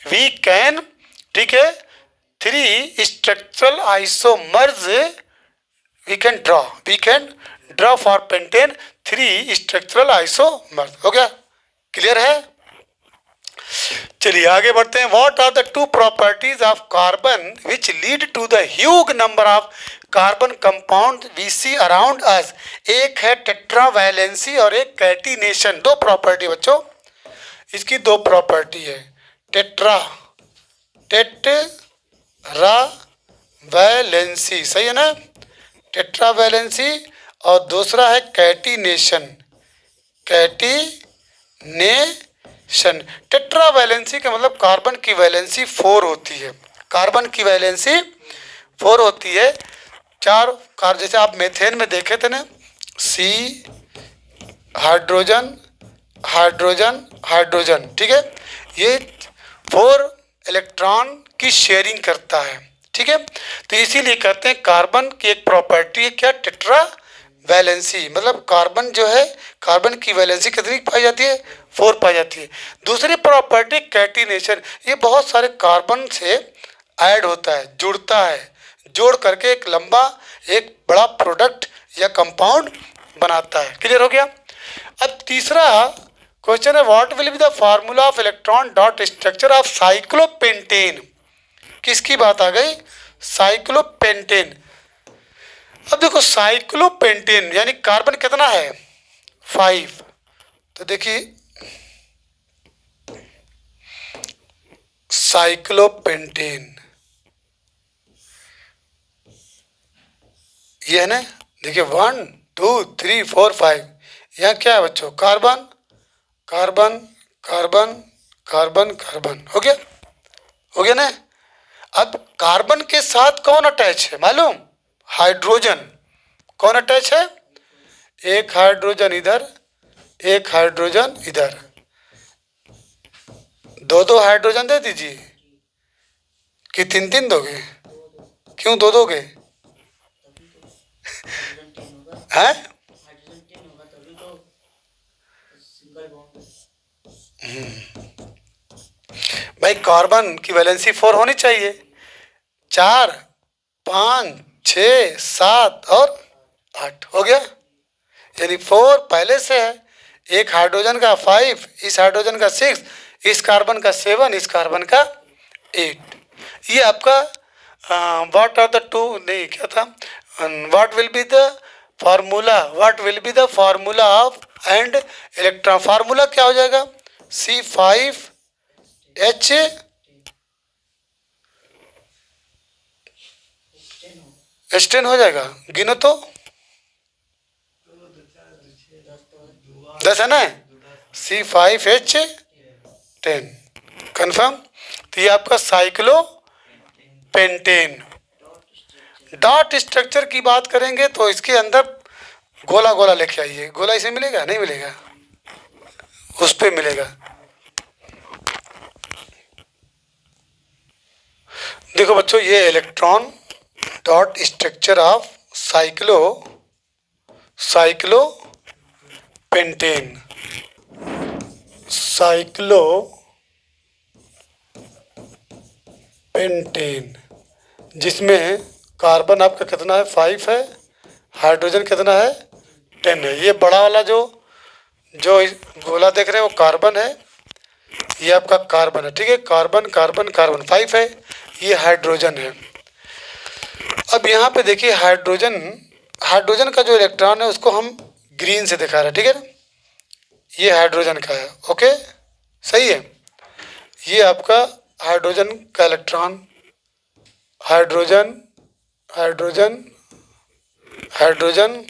वी कैन, ठीक है, 3 structural isomers we can draw for pentane 3 structural isomers. हो गया, क्लियर है। चलिए आगे बढ़ते हैं। What are the 2 properties of carbon which lead to the huge number of carbon compound we see around us. एक है टेट्रावैलेंसी और एक कैटिनेशन। 2 प्रॉपर्टी बच्चों, इसकी 2 प्रॉपर्टी है। टेट्रावैलेंसी, सही है ना, टेट्रावैलेंसी, और दूसरा है कैटिनेशन, कैटिनेशन। टेट्रावैलेंसी का मतलब कार्बन की वैलेंसी 4 होती है, कार्बन की वैलेंसी 4 होती है। 4 कार्बन, जैसे आप मेथेन में देखे थे ना, C हाइड्रोजन हाइड्रोजन हाइड्रोजन, ठीक है, ये 4 इलेक्ट्रॉन की शेयरिंग करता है, ठीक है। तो इसीलिए कहते हैं कार्बन की एक प्रॉपर्टी है क्या, टेट्रा वैलेंसी, मतलब कार्बन जो है, कार्बन की वैलेंसी कितनी पाई जाती है, 4 पाई जाती है। दूसरी प्रॉपर्टी कैटिनेशन, ये बहुत सारे कार्बन से ऐड होता है, जुड़ता है, जोड़ करके एक लंबा, एक बड़ा प्रोडक्ट या कंपाउंड बनाता है। क्लियर हो गया। अब तीसरा क्वेश्चन है what will be the formula of electron dot structure of cyclopentane. किसकी बात आ गई, साइक्लोपेंटेन। अब देखो साइक्लोपेंटेन यानी कार्बन कितना है, 5। तो देखिए साइक्लोपेंटेन, ये है ना, देखिए 1 2 3 4 5, यहाँ क्या है बच्चों, carbon carbon carbon carbon carbon, हो गया ना। अब कार्बन के साथ कौन अटैच है मालूम, हाइड्रोजन। कौन अटैच है, एक हाइड्रोजन इधर, एक हाइड्रोजन इधर, दो दो हाइड्रोजन दे दीजिए कि तीन तीन दोगे, क्यों दो दोगे, हैं? भाई कार्बन की वैलेंसी 4 होनी चाहिए, 4 5 6 7 और 8 हो गया, यानी 4 पहले से है, एक हाइड्रोजन का 5, इस हाइड्रोजन का 6, इस कार्बन का 7, इस कार्बन का 8। ये आपका व्हाट आर द टू, नहीं क्या था, what will be the formula, what will be the formula of and electron, formula क्या हो जाएगा, C5H H10 हो जाएगा, गिनो तो 10 है ना, C5H10 कन्फर्म। तो ये आपका साइक्लो पेंटेन। डॉट स्ट्रक्चर की बात करेंगे तो इसके अंदर गोला गोला लेके आइए, गोला इसे मिलेगा नहीं मिलेगा, उस पे मिलेगा। देखो बच्चों, ये electron dot structure of cyclo cyclo pentane, cyclo pentane, जिसमें कार्बन आपका कितना है, 5 है, हाइड्रोजन कितना है, 10 है। ये बड़ा वाला जो जो गोला देख रहे हैं वो कार्बन है, ये आपका कार्बन है, ठीक है, कार्बन कार्बन कार्बन 5 है, ये हाइड्रोजन है। अब यहाँ पे देखिए हाइड्रोजन, हाइड्रोजन का जो इलेक्ट्रॉन है उसको हम ग्रीन से दिखा रहे हैं, ठीक है ना, ये हाइड्रोजन का है, ओके सही है। ये आपका हाइड्रोजन का इलेक्ट्रॉन, हाइड्रोजन हाइड्रोजन हाइड्रोजन,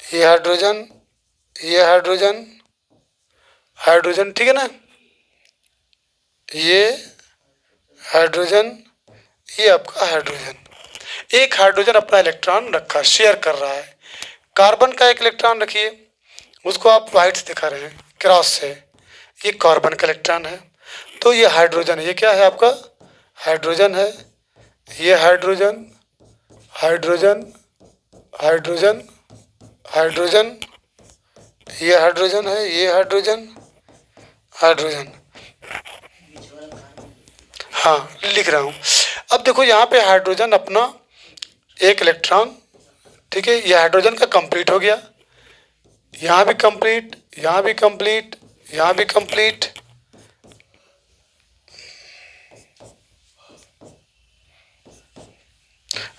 ये हाइड्रोजन, ये हाइड्रोजन हाइड्रोजन, ठीक है ना, ये हाइड्रोजन, ये आपका हाइड्रोजन। एक हाइड्रोजन अपना इलेक्ट्रॉन रखा, शेयर कर रहा है। कार्बन का एक इलेक्ट्रॉन रखिए, उसको आप वाइट से दिखा रहे हैं क्रॉस से, ये कार्बन का इलेक्ट्रॉन है, तो ये हाइड्रोजन है, ये क्या है आपका, हाइड्रोजन है, ये हाइड्रोजन हाइड्रोजन हाइड्रोजन हाइड्रोजन, ये हाइड्रोजन है, ये हाइड्रोजन हाइड्रोजन, हाँ लिख रहा हूँ। अब देखो यहाँ पे हाइड्रोजन अपना एक इलेक्ट्रॉन, ठीक है, ये हाइड्रोजन का कंप्लीट हो गया, यहाँ भी कंप्लीट, यहाँ भी कंप्लीट, यहाँ भी कंप्लीट,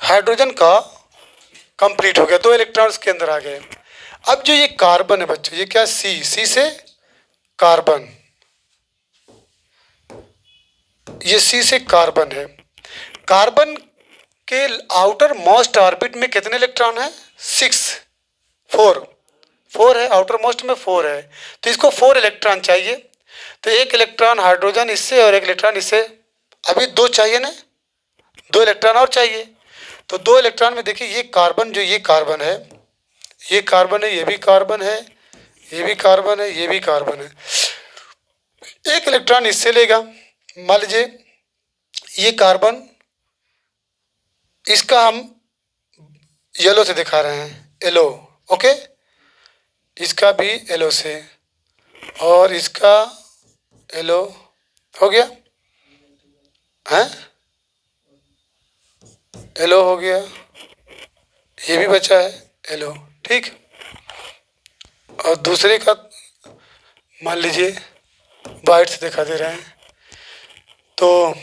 हाइड्रोजन का कंप्लीट हो गया, 2 इलेक्ट्रॉन्स के अंदर आ गए। अब जो ये कार्बन है बच्चों, ये क्या, सी से कार्बन, ये सी से कार्बन है। कार्बन के आउटर मोस्ट ऑर्बिट में कितने इलेक्ट्रॉन है, 6 4 है, आउटर मोस्ट में 4 है, तो इसको 4 इलेक्ट्रॉन चाहिए, तो एक इलेक्ट्रॉन हाइड्रोजन इससे और एक इलेक्ट्रॉन इससे, अभी 2 चाहिए ना, 2 इलेक्ट्रॉन और चाहिए, तो 2 इलेक्ट्रॉन में देखिए ये कार्बन, जो ये कार्बन है, ये कार्बन है, ये भी कार्बन है, ये भी कार्बन है, ये भी कार्बन है, एक इलेक्ट्रॉन इससे लेगा, मान लीजिए ये कार्बन, इसका हम येलो से दिखा रहे हैं, येलो, ओके, इसका भी येलो से, और इसका येलो, हो गया है, येलो हो गया, ये भी बचा है येलो, ठीक, और दूसरे का मान लीजिए वाइट से दिखा दे रहे हैं, तो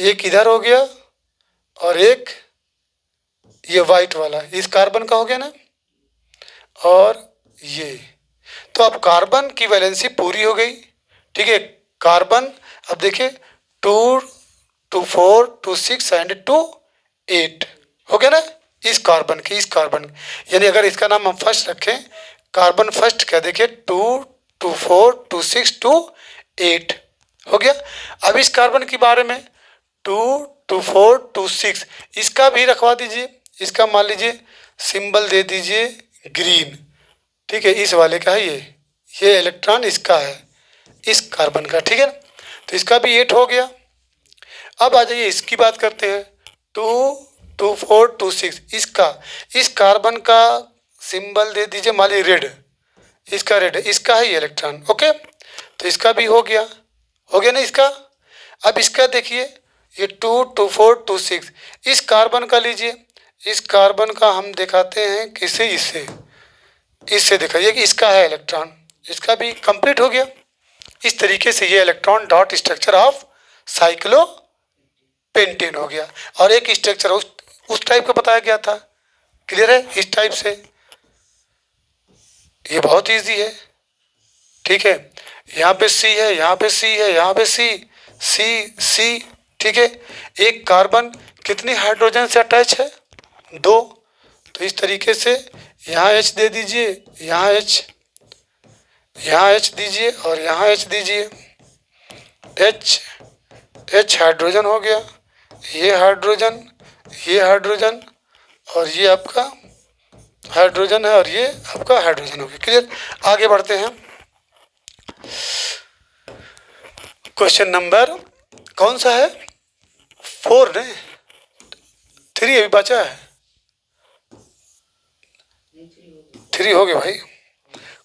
एक इधर हो गया और एक ये वाइट वाला इस कार्बन का हो गया ना, और ये, तो अब कार्बन की वैलेंसी पूरी हो गई, ठीक है, कार्बन, अब देखिए 2 2 4 2 6 एंड 2 8 हो गया ना, इस कार्बन यानी अगर इसका नाम हम फर्स्ट रखें, कार्बन फर्स्ट क्या, देखिए 2 2 4 2 6 2 8 हो गया। अब इस कार्बन के बारे में 2 2 4 2 6 इसका भी रखवा दीजिए, इसका मान लीजिए सिंबल दे दीजिए ग्रीन, ठीक है, इस वाले का है ये इलेक्ट्रॉन इसका है, इस कार्बन का, ठीक है। तो इसका भी 8 हो गया। अब आ जाइए इसकी बात करते हैं, 2 2 4 2 6 इसका, इस कार्बन का सिंबल दे दीजिए मान लीजिए रेड, इसका रेड, इसका है ये इलेक्ट्रॉन, ओके। तो इसका भी हो गया ना इसका। अब इसका देखिए ये 2 2 4 2 6 इस कार्बन का लीजिए, इस कार्बन का हम दिखाते हैं किसे, इससे दिखाइए कि इसका है इलेक्ट्रॉन, इसका भी कंप्लीट हो गया। इस तरीके से ये electron dot structure of cyclopentane हो गया। और एक स्ट्रक्चर उस टाइप का बताया गया था, क्लियर है, इस टाइप से। ये बहुत इजी है, ठीक है। यहाँ पे सी है, यहाँ पे सी है, यहाँ पे सी सी, ठीक है। एक कार्बन कितनी हाइड्रोजन से अटैच है, 2। तो इस तरीके से यहाँ H दे दीजिए, यहाँ H दीजिए और यहाँ H दीजिए। H हाइड्रोजन हो गया, ये हाइड्रोजन और ये आपका हाइड्रोजन है और ये आपका हाइड्रोजन हो गया, क्लियर। आगे बढ़ते हैं, क्वेश्चन नंबर कौन सा है, 4 ने, 3 अभी बचा है, 3 हो गया भाई।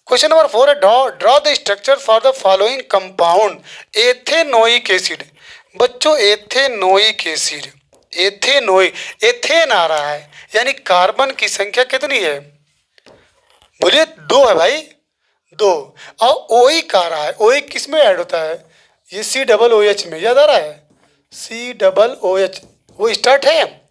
क्वेश्चन नंबर 4 है, draw the structure for the following compound ethanoic acid. बच्चों एथेनोइक एसिड, एथेन आ रहा है, यानी कार्बन की संख्या कितनी है, बोलिए 2 है भाई, 2। और ओइक आ रहा है, ओइक किस में ऐड होता है, ये COOH में, याद आ रहा है, COOH, वो स्टार्ट है।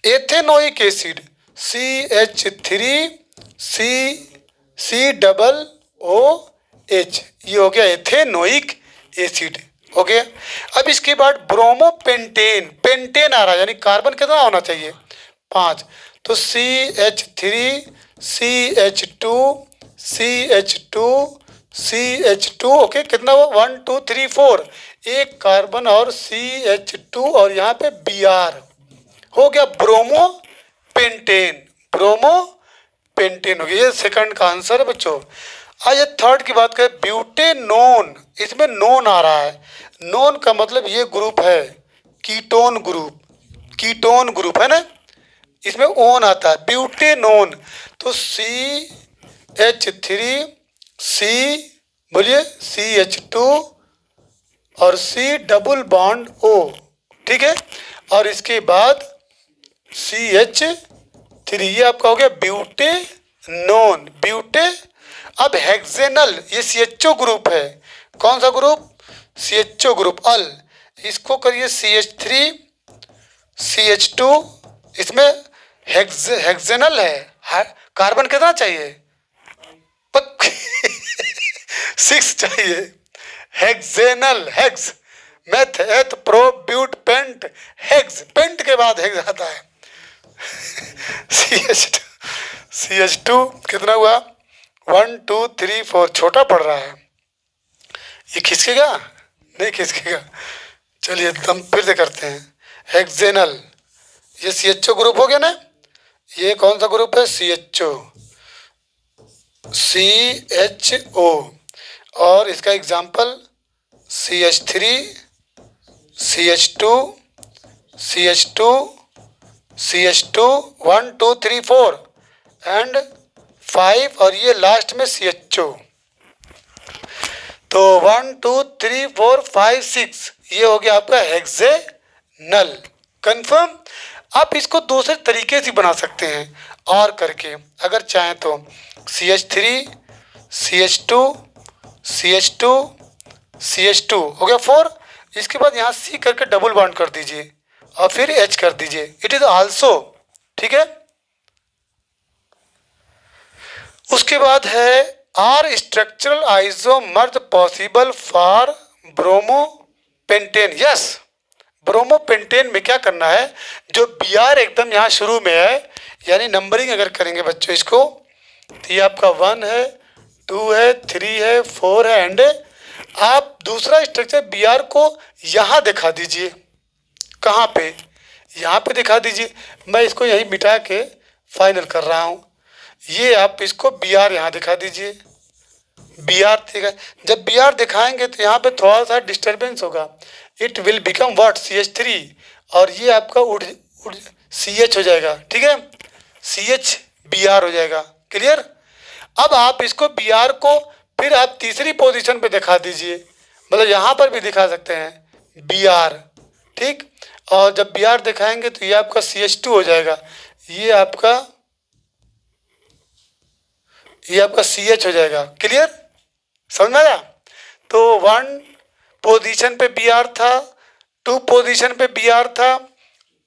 एथेनोइक एसिड CH3COOH, ये हो गया एथेनोइक एसिड, हो गया। अब इसके बाद ब्रोमोपेंटेन, पेंटेन आ रहा है, यानी कार्बन कितना होना चाहिए, 5। तो CH3CH2CH2CH2, ओके, कितना हुआ, 1 2 3 4, एक कार्बन और CH2 और यहाँ पे Br हो गया ब्रोमोपेंटेन हो गया। ये सेकंड का आंसर है बच्चों। आज ये थर्ड की बात करें, ब्यूटेनोन, इसमें नोन आ रहा है, नोन का मतलब ये ग्रुप है कीटोन ग्रुप है ना, इसमें ओन आता है, ब्यूटेनोन। तो CH3C, बोलिए CH2 और C डबल बॉन्ड O, ठीक है। और इसके बाद CH3, ये आपका हो गया ब्यूटेनोन, अब हेक्सेनल, ये CHO ग्रुप है, कौन सा ग्रुप, CHO ग्रुप, इसको करिए CH3 CH2, इसमें हेक्सेनल है, कार्बन कितना चाहिए, 6 चाहिए, hexanal, hex, meth eth pro but pent, hex, pent के बाद हेक्स आता है। CH2 कितना हुआ, 1 2 3 4, छोटा पड़ रहा है, ये खिसकेगा नहीं खिसकेगा, चलिए हम फिर से करते हैं, हेक्सेनल, ये CHO ग्रुप हो गया ना, ये कौन सा ग्रुप है, CHO, और इसका एग्जाम्पल CH3 CH2 1 2 3 4 एंड 5, और ये लास्ट में CHO। तो 1 2 3 4 5 6, ये हो गया आपका हेक्सेनल, कंफर्म। आप इसको दूसरे तरीके से बना सकते हैं और करके, अगर चाहें तो CH3 CH2 हो गया 4, इसके बाद यहाँ C करके डबल बॉन्ड कर दीजिए और फिर H कर दीजिए, इट इज आल्सो, ठीक है। उसके बाद है are structural isomers possible for bromopentane, yes, bromopentane में क्या करना है, जो Br एकदम यहाँ शुरू में है, यानी नंबरिंग अगर करेंगे बच्चों इसको, तो ये आपका 1 है, 2 है, 3 है, 4 है, एंड आप दूसरा स्ट्रक्चर Br को यहाँ दिखा दीजिए। कहाँ पे? यहाँ पे दिखा दीजिए। मैं इसको यहीं मिटा के फाइनल कर रहा हूँ। ये आप इसको Br यहाँ दिखा दीजिए। Br ठीक है। जब Br दिखाएंगे तो यहाँ पे थोड़ा सा डिस्टर्बेंस होगा। It will become what, CH3, और ये आपका उड़ CH हो जाएगा। ठीक है, CH Br हो जाएगा। क्लियर? अब आप इसको Br को फिर आप तीसरी पोजीशन पे दिखा दीजिए, मतलब यहाँ पर भी दिखा सकते हैं Br। ठीक, और जब Br दिखाएंगे तो ये आपका CH2 हो जाएगा, ये आपका CH हो जाएगा। क्लियर? समझ में आया? तो 1 पोजीशन पे Br था, 2 पोजीशन पे Br था,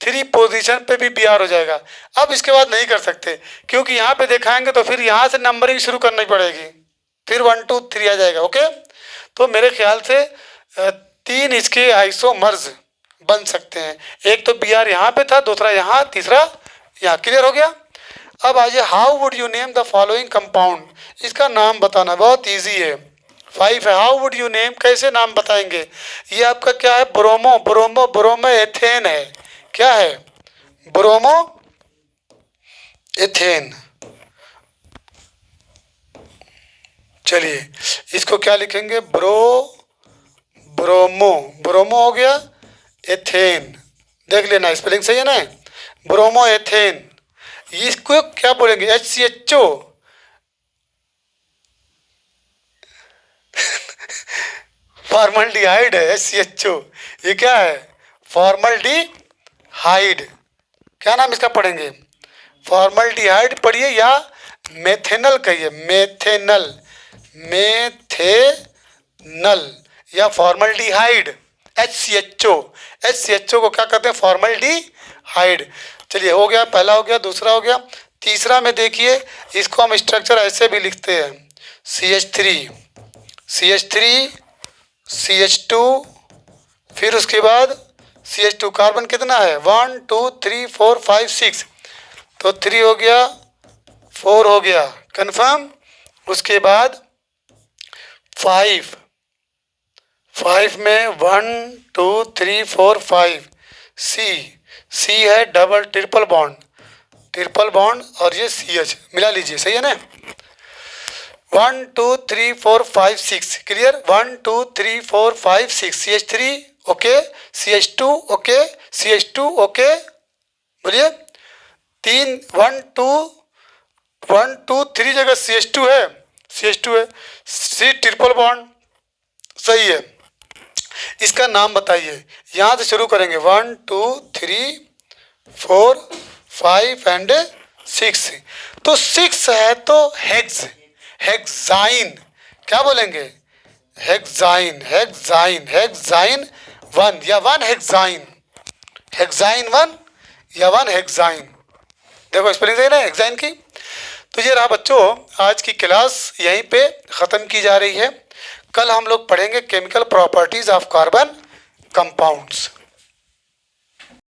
3 पोजीशन पे भी Br हो जाएगा। अब इसके बाद नहीं कर सकते, क्योंकि यहाँ पे दिखाएंगे तो फिर यहाँ से नंबरिंग शुरू करनी पड़ेगी, फिर 1 2 3 आ जाएगा। ओके, तो मेरे ख्याल से 3 इसके आइसोमर्स बन सकते हैं। एक तो Br यहाँ पे था, दूसरा यहाँ, तीसरा यहाँ। क्लियर हो गया? अब आइए, how would you name the following compound, इसका नाम बताना बहुत ईजी है। 5 है, हाउ वुड यू नेम, कैसे नाम बताएंगे। ये आपका क्या है, ब्रोमो एथेन है। क्या है? Bromo ethane. चलिए इसको क्या लिखेंगे, ब्रोमो हो गया, एथेन। देख लेना स्पेलिंग सही है ना, ब्रोमो एथेन। इसको क्या बोलेंगे, HCHO। फॉर्मल्डिहाइड है HCHO। ये क्या है, फॉर्मल्डिहाइड। क्या नाम इसका पढ़ेंगे, फॉर्मल्डिहाइड पढ़िए या मेथेनल कहिए, मेथेनल या फॉर्मल्डिहाइड। HCHO को क्या कहते हैं, फॉर्मल्डिहाइड। चलिए हो गया, पहला हो गया, दूसरा हो गया। तीसरा में देखिए, इसको हम स्ट्रक्चर ऐसे भी लिखते हैं, CH3 CH2, फिर उसके बाद CH2। कार्बन कितना है, 1 2 3 4 5 6, तो 3 हो गया, 4 हो गया, कंफर्म। उसके बाद 5 में 1 2 3 4 5, C है डबल ट्रिपल बॉन्ड और ये CH मिला लीजिए, सही है ना। 1 2 3 4 5 6, clear. 1 2 3 4 5 6, CH3 okay, CH2 okay, CH2 okay, बोलिए 3 1 2 3 जगह CH2 है, C ट्रिपल बॉन्ड, सही है। इसका नाम बताइए, यहाँ से शुरू करेंगे, 1 2 3 4 5 एंड 6। तो 6 है तो हेक्साइन। क्या बोलेंगे, हेक्साइन 1 या 1 हेक्साइन 1 या 1 हेक्साइन। देखो स्पेलिंग सही ना हेक्साइन की। तो ये रहा बच्चों, आज की क्लास यहीं पे ख़त्म की जा रही है। कल हम लोग पढ़ेंगे chemical properties of carbon compounds.